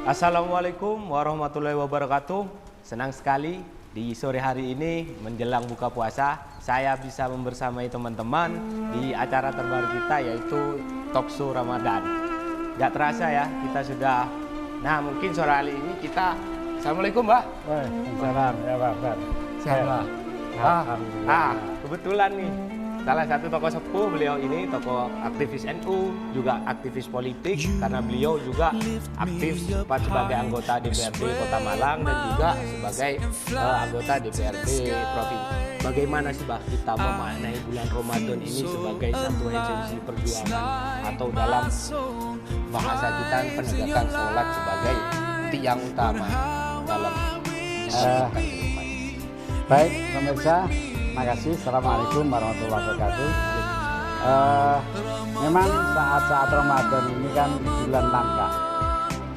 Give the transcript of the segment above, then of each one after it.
Assalamualaikum warahmatullahi wabarakatuh. Senang sekali di sore hari ini menjelang buka puasa saya bisa membersamai teman-teman di acara terbaru kita yaitu Talkshow Ramadan. Gak terasa ya kita sudah, nah mungkin sore hari ini kita, Assalamualaikum Mbak. Waalaikumsalam ya Pak. Sehat Mbak. Kebetulan nih salah satu tokoh sepuh beliau ini, tokoh aktivis NU, juga aktivis politik karena beliau juga aktif sebagai anggota DPRD Kota Malang dan juga sebagai anggota DPRD Provinsi. Bagaimana sih Mbak kita memaknai bulan Ramadan ini sebagai satu esensi perjuangan atau dalam bahasa kita penegakan sholat sebagai tiang utama dalam baik pemirsa. Makasih. Assalamualaikum warahmatullahi wabarakatuh. Memang saat-saat Ramadan ini kan bulan langka.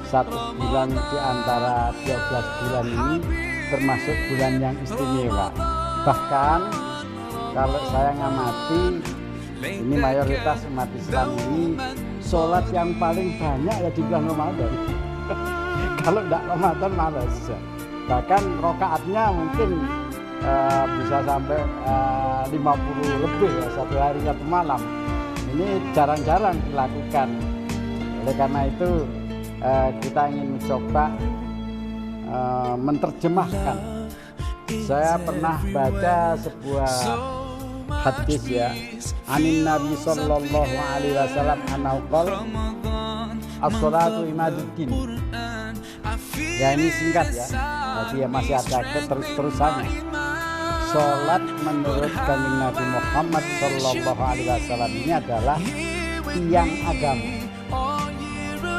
Satu bulan di antara 12 bulan ini termasuk bulan yang istimewa. Bahkan kalau saya ngamati, ini mayoritas umat Islam ini sholat yang paling banyak ya di bulan Ramadan. Kalau tidak Ramadan malas. Bahkan rokaatnya mungkin bisa sampai 50 lebih ya, satu hari satu malam. Ini jarang-jarang dilakukan. Oleh karena itu kita ingin mencoba menerjemahkan. Saya pernah baca sebuah hadis ya, anin Nabi sallallahu alaihi wasallam anau qala as-salatu imaduddin. Ya ini singkat ya, jadi ya masih ada terus-terusannya. Sholat menurut Kanjeng Nabi Muhammad Sallallahu Alaihi Wasallam ini adalah tiang agama.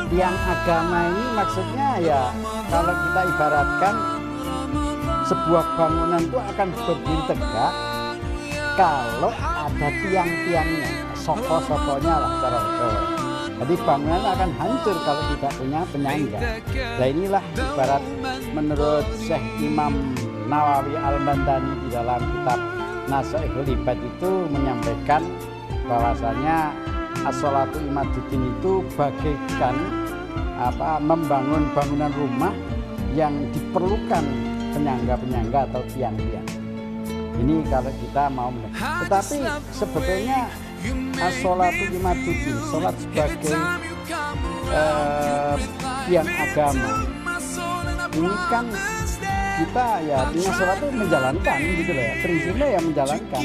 Tiang agama ini maksudnya ya, kalau kita ibaratkan sebuah bangunan itu akan berdiri tegak kalau ada tiang-tiangnya, soko-sokonya lah cara Jawa. Jadi bangunan akan hancur kalau tidak punya penyangga. Nah inilah ibarat menurut Syekh Imam Nawawi Al-Bandani di dalam kitab Nasaihul Ibad itu menyampaikan bahwasanya as-sholatu imaduddin itu bagaikan membangun bangunan rumah yang diperlukan penyangga-penyangga atau tiang-tiang. Ini kalau kita mau melihat. Tetapi sebetulnya as-sholatu imaduddin, sholat sebagai tiang agama, ini kan kita ya artinya sholat itu menjalankan gitu loh ya, prinsipnya ya menjalankan.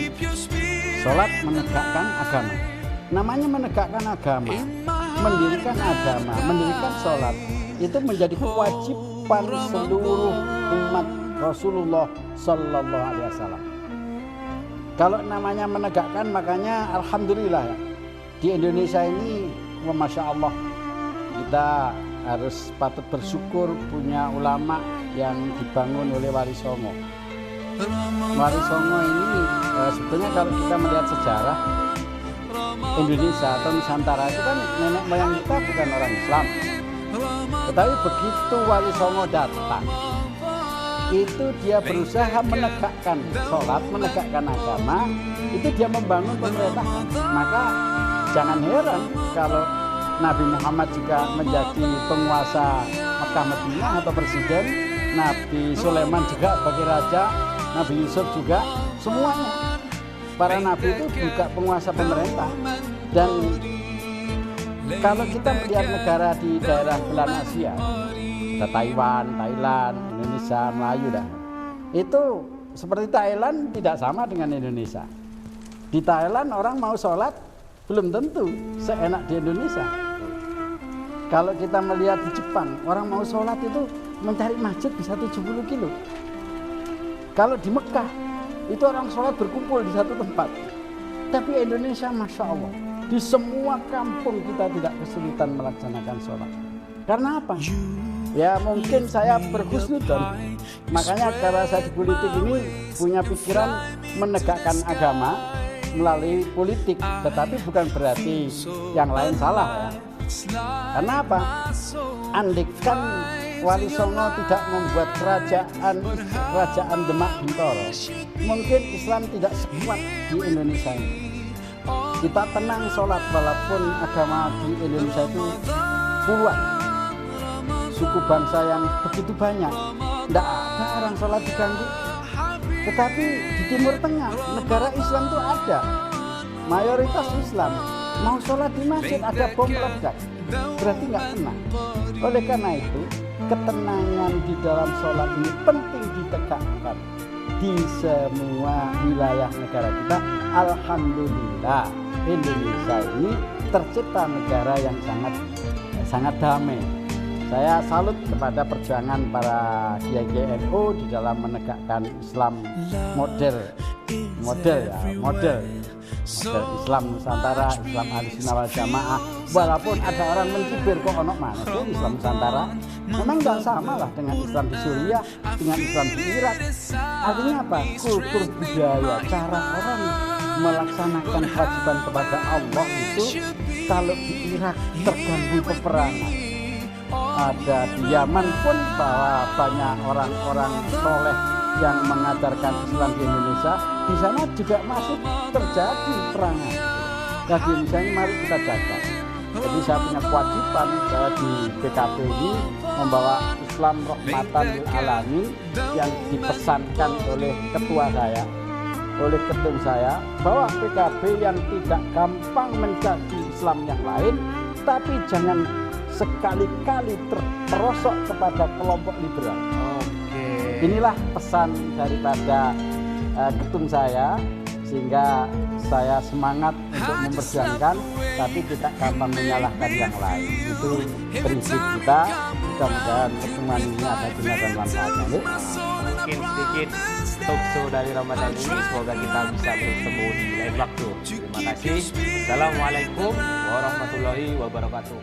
Sholat menegakkan agama. Namanya menegakkan agama, mendirikan agama, mendirikan sholat itu menjadi kewajiban seluruh umat Rasulullah Sallallahu Alaihi Wasallam. Kalau namanya menegakkan, makanya alhamdulillah ya, di Indonesia ini, masya Allah, kita harus patut bersyukur punya ulama yang dibangun oleh Wali Songo. Wali Songo ini sebetulnya kalau kita melihat sejarah Indonesia atau Nusantara itu kan nenek moyang kita bukan orang Islam. Tetapi begitu Wali Songo datang, itu dia berusaha menegakkan sholat, menegakkan agama, itu dia membangun pemerintahan. Maka jangan heran kalau Nabi Muhammad juga menjadi penguasa Mekah Madinah atau presiden, Nabi Sulaiman juga sebagai raja, Nabi Yusuf juga, semuanya para nabi itu juga penguasa pemerintah. Dan kalau kita melihat negara di daerah belahan Asia, ada Taiwan, Thailand, Indonesia, Melayu dah. Itu seperti Thailand tidak sama dengan Indonesia. Di Thailand orang mau sholat belum tentu seenak di Indonesia. Kalau kita melihat di Jepang, orang mau sholat itu mencari masjid bisa 70 kilo. Kalau di Mekah, itu orang sholat berkumpul di satu tempat. Tapi Indonesia, Masya Allah, di semua kampung kita tidak kesulitan melaksanakan sholat. Karena apa? Ya mungkin saya berhusnudzon. Makanya karena saya di politik ini punya pikiran menegakkan agama melalui politik. Tetapi bukan berarti yang lain salah ya. Karena apa? Andikan Wali Songo tidak membuat kerajaan Demak Bintoro, mungkin Islam tidak sekuat di Indonesia ini. Kita tenang sholat walaupun agama di Indonesia itu puluhan. suku bangsa yang begitu banyak, tidak ada orang sholat diganggu. Tetapi di Timur Tengah, negara Islam itu ada, mayoritas Islam, mau sholat di masjid ada bom meledak, berarti nggak tenang. Oleh karena itu, ketenangan di dalam sholat ini penting ditegakkan di semua wilayah negara kita. Alhamdulillah, Indonesia ini tercipta negara yang sangat damai. Saya salut kepada perjuangan para kiai-kiai NU di dalam menegakkan Islam model Islam Nusantara, Islam Ahlussunnah wal Jamaah. Walaupun ada orang mencibir, kok ono mana sih Islam Nusantara? Memang nggak sama lah dengan Islam di Suriah, dengan Islam di Irak. Artinya apa? Kultur budaya, cara orang melaksanakan kewajiban kepada Allah itu, kalau di Irak terganggu peperangan, ada di Yaman pun bahwa banyak orang-orang soleh yang mengajarkan Islam di Indonesia, di sana juga masih terjadi perangan. Nah, di Indonesia ini mari kita jaga. Jadi saya punya kewajiban di PKB ini membawa Islam rahmatan lil alamin yang dipesankan oleh ketua saya, oleh ketum saya, bahwa PKB yang tidak gampang menjadi Islam yang lain, tapi jangan sekali-kali terperosok kepada kelompok liberal. Inilah pesan daripada ketum saya, sehingga saya semangat untuk memperjuangkan, tapi tidak gampang menyalahkan yang lain. Itu prinsip kita. Mudah-mudahan pertemuan ini ada guna dan manfaatnya. Mungkin sedikit talkshow dari Ramadan ini, semoga kita bisa bertemu di lain waktu. Terima kasih. Assalamualaikum warahmatullahi wabarakatuh.